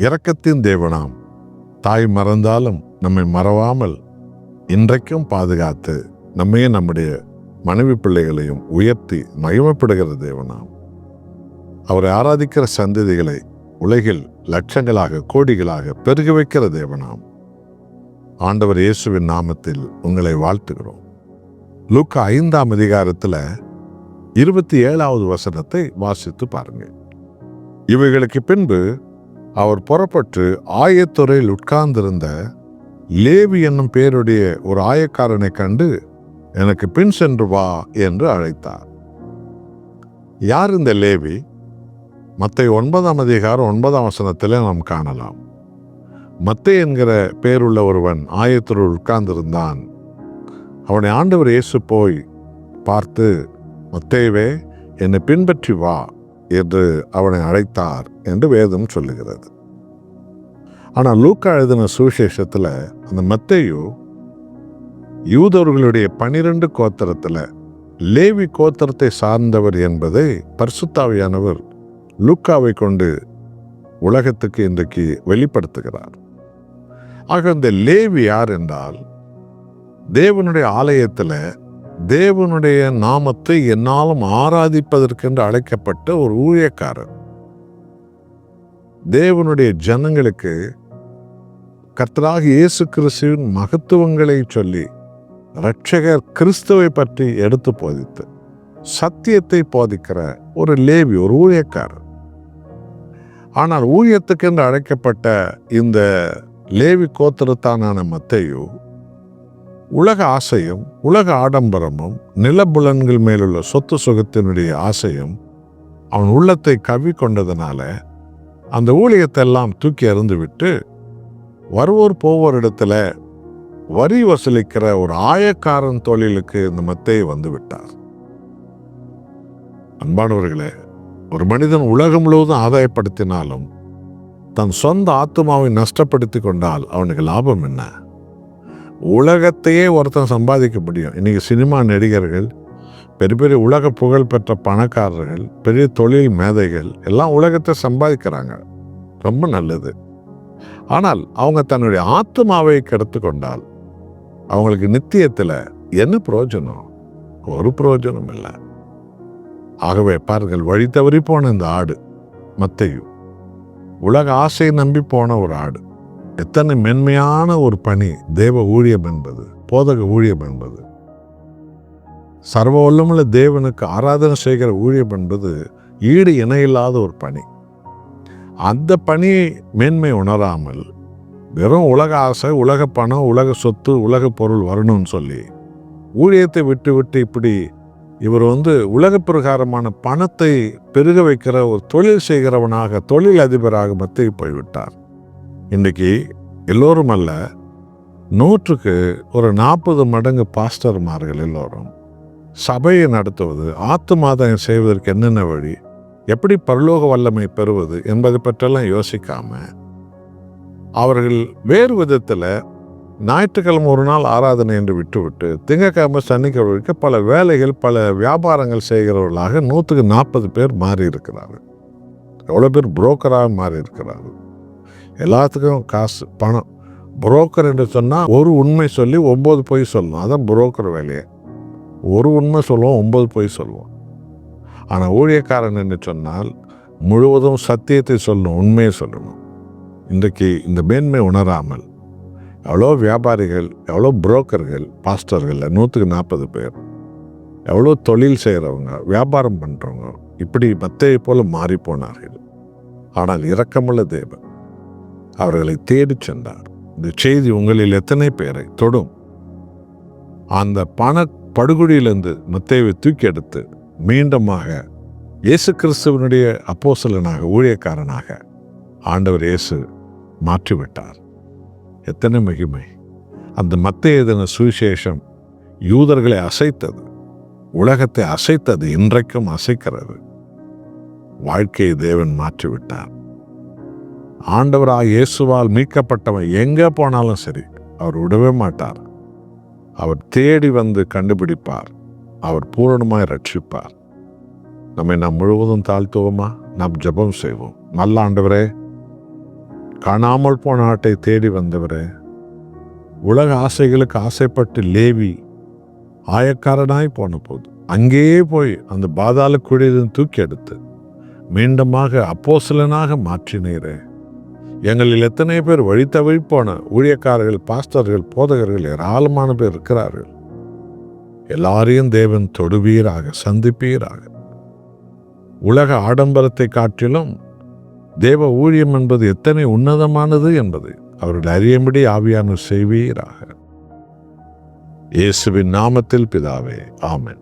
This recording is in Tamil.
இரக்கத்தின் தேவனாம் தாய் மறந்தாலும் நம்மை மறவாமல் இன்றைக்கும் பாதுகாத்து நம்மையும் நம்முடைய மனைவி பிள்ளைகளையும் உயர்த்தி மகிமைப்படுகிற தேவனாம். அவரை ஆராதிக்கிற சந்ததிகளை உலகில் லட்சங்களாக கோடிகளாக பெருக வைக்கிற தேவனாம். ஆண்டவர் இயேசுவின் நாமத்தில் உங்களை வாழ்த்துகிறோம். லூக்கா 5ஆம் அதிகாரத்தில் 27வது வசனத்தை வாசித்து பாருங்கள். இவைகளுக்கு பின்பு அவர் புறப்பட்டு ஆயத்துறையில் உட்கார்ந்திருந்த லேவி என்னும் பேருடைய ஒரு ஆயக்காரனை கண்டு, எனக்கு பின் சென்று வா என்று அழைத்தார். யார் இந்த லேவி? மத்தேயு 9ஆம் அதிகாரம் 9ஆம் வசனத்தில் நாம் காணலாம். மத்தேயு என்கிற பேருள்ள ஒருவன் ஆயத்துறையில் உட்கார்ந்திருந்தான். அவனை ஆண்டவர் இயேசு போய் பார்த்து, மத்தேயுவே, என்னை பின்பற்றி வா என்று அவனை அழைத்தார் என்று வேதம் சொல்லுகிறது. ஆனால் லூக்கா எழுதின சுவிசேஷத்தில் அந்த மத்தேயு யூதர்களுடைய 12 கோத்திரத்தில் லேவி கோத்திரத்தை சார்ந்தவர் என்பதை பரிசுத்தாவியானவர் லூக்காவை கொண்டு உலகத்துக்கு இன்றைக்கு வெளிப்படுத்துகிறார். ஆக இந்த லேவி யார் என்றால், தேவனுடைய ஆலயத்தில் தேவனுடைய நாமத்தை என்னாலும் ஆராதிப்பதற்கென்று அழைக்கப்பட்ட ஒரு ஊழியக்காரர். தேவனுடைய ஜனங்களுக்கு கர்த்தராகிய இயேசு கிறிஸ்துவின் மகத்துவங்களை சொல்லி இரட்சகர் கிறிஸ்துவை பற்றி எடுத்து போதித்து சத்தியத்தை போதிக்கிற ஒரு லேவி, ஒரு ஊழியக்காரர். ஆனால் ஊழியத்துக்கென்று அழைக்கப்பட்ட இந்த லேவி கோத்திரத்தான மத்தேயு உலக ஆசையும் உலக ஆடம்பரமும் நிலபுலன்கள் மேலுள்ள சொத்து சுகத்தினுடைய ஆசையும் அவன் உள்ளத்தை கவி கொண்டதுனால அந்த ஊழியத்தை எல்லாம் தூக்கி எறிந்து விட்டு வருவோர் போவோர் இடத்துல வரி வசூலிக்கிற ஒரு ஆயக்காரன் தொழிலுக்கு இந்த மத்தேயு வந்து விட்டார். அன்பானவர்களே, ஒரு மனிதன் உலகம் முழுவதும் ஆதாயப்படுத்தினாலும் தன் சொந்த ஆத்மாவை நஷ்டப்படுத்தி கொண்டால் அவனுக்கு லாபம் என்ன? உலகத்தையே ஒருத்தன் சம்பாதிக்க முடியும். இன்னைக்கு சினிமா நடிகர்கள், பெரிய பெரிய உலக புகழ் பெற்ற பணக்காரர்கள், பெரிய தொழில் மேதைகள் எல்லாம் உலகத்தை சம்பாதிக்கிறாங்க. ரொம்ப நல்லது. ஆனால் அவங்க தன்னுடைய ஆத்மாவை கெடுத்து கொண்டால் அவங்களுக்கு நித்தியத்தில் என்ன பிரயோஜனம்? ஒரு பிரயோஜனம் இல்லை. ஆகவே பாருங்கள், வழி தவறி போன இந்த ஆடு மத்தேயு, உலக ஆசையை நம்பி போன ஒரு ஆடு. எத்தனை மென்மையான ஒரு பணி தேவ ஊழியம் என்பது, போதக ஊழியம் என்பது. சர்வ வல்லமுள்ள தேவனுக்கு ஆராதனை செய்கிற ஊழியம் என்பது ஈடு இணையில்லாத ஒரு பணி. அந்த பணி மேன்மை உணராமல் வெறும் உலக ஆசை, உலக பணம், உலக சொத்து, உலக பொருள் வரணும்னு சொல்லி ஊழியத்தை விட்டு விட்டு இப்படி இவர் உலக பிரகாரமான பணத்தை பெருக வைக்கிற ஒரு தொழில் செய்கிறவனாக, தொழில் அதிபராக மத்தேயு போய்விட்டார். இன்றைக்கு எல்லோரும் அல்ல, 100க்கு ஒரு 40 மடங்கு பாஸ்டர்மார்கள் எல்லோரும் சபையை நடத்துவது, ஆத்துமாதாயம் செய்வதற்கு என்னென்ன வழி, எப்படி பரலோக வல்லமை பெறுவது என்பதை பற்றெல்லாம் யோசிக்காம அவர்கள் வேறு விதத்தில் ஞாயிற்றுக்கிழமை ஒரு நாள் ஆராதனை என்று விட்டுவிட்டு திங்கக்கிழமை சனிக்கிழமைக்கு பல வேலைகள், பல வியாபாரங்கள் செய்கிறவர்களாக 100க்கு 40 பேர் மாறி இருக்கிறார்கள். எவ்வளோ பேர் புரோக்கராக மாறி இருக்கிறார்கள். எல்லாத்துக்கும் காசு, பணம். புரோக்கர் என்று சொன்னால் ஒரு உண்மை சொல்லி 9 பொய் சொல்லணும். அதான் புரோக்கர் வேலையை. ஒரு உண்மை சொல்லுவோம், 9 பொய் சொல்லுவோம். ஆனால் ஊழியக்காரன் என்று சொன்னால் முழுவதும் சத்தியத்தை சொல்லணும், உண்மையை சொல்லணும். இன்றைக்கு இந்த மேன்மை உணராமல் எவ்வளோ வியாபாரிகள், எவ்வளோ புரோக்கர்கள், பாஸ்டர்கள் 100க்கு 40 பேர், எவ்வளோ தொழில் செய்கிறவங்க, வியாபாரம் பண்ணுறவங்க இப்படி மத்தேயு போல மாறி போனார்கள். ஆனால் இரக்கமுள்ள தேவன் அவர்களை தேடி சென்றார். இந்த செய்தி உங்களில் எத்தனை பேரை தொடும்? அந்த பண படுகொடியிலிருந்து மத்தேயுவை தூக்கி எடுத்து மீண்டுமாக இயேசு கிறிஸ்துவனுடைய அப்போஸ்தலனாக, ஊழியக்காரனாக ஆண்டவர் இயேசு மாற்றிவிட்டார். எத்தனை மகிமை! அந்த மத்தேயு எழுதின சுவிசேஷம் யூதர்களை அசைத்தது, உலகத்தை அசைத்தது, இன்றைக்கும் அசைக்கிறது. வாழ்க்கையை தேவன் மாற்றிவிட்டார். ஆண்டவராக இயேசுவால் மீட்கப்பட்டவன் எங்கே போனாலும் சரி அவர் விடவே மாட்டார். அவர் தேடி வந்து கண்டுபிடிப்பார். அவர் பூரணமாய் ரட்சிப்பார். நம்மை நாம் முழுவதும் தாழ்த்துவோமா? நாம் ஜெபம் செய்வோம். நல்ல ஆண்டவரே, காணாமல் போன ஆட்டை தேடி வந்தவரே, உலக ஆசைகளுக்கு ஆசைப்பட்டு லேவி ஆயக்காரனாய் போன போது அங்கேயே போய் அந்த பாதாள குழியிலிருந்து தூக்கி எடுத்து மீண்டுமாக அப்போஸ்தலனாக மாற்றினீரே. எங்களில் எத்தனை பேர் வழி தவறி போன ஊழியக்காரர்கள், பாஸ்டர்கள், போதகர்கள் ஏராளமான பேர் இருக்கிறார்கள். எல்லாரையும் தேவன் தொடுவீராக, சந்திப்பீராக. உலக ஆடம்பரத்தை காட்டிலும் தேவ ஊழியம் என்பது எத்தனை உன்னதமானது என்பதை அவர்கள் அறியும்படி ஆவியானவர் செய்வீராக. இயேசுவின் நாமத்தில் பிதாவே, ஆமென்.